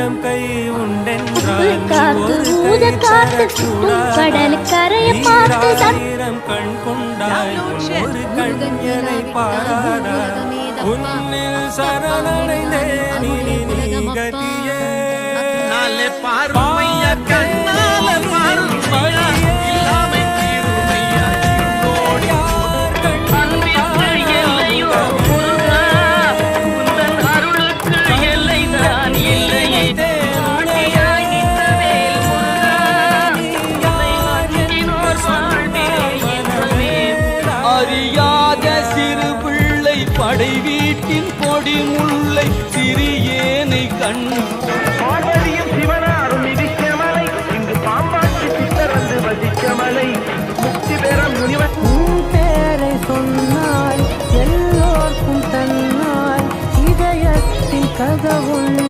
ஆயிரம் கை உண்டென்றால் கடல் கரையை பார்த்து ஆயிரம் கண் கொண்டாய் ஒரு கண்யனை பாராதா உன்னில் சரணடைந்தேன் இனி நீ கதியே பார்வைய கண்ணால பார்வையா இல்லாமை தீருமையா கோடி அன்பிற்கு எல்லையோ முருகா உந்தன் அருளுக்கு எல்லைதான் இல்லையே ஆண்டியாய் நின்றவேல் முருகா உன்னை வணங்கினோர் வாழ்வே அறியாத சிறு பிள்ளை படை வீட்டின் பொடி முல்லை சிறியேனை கண்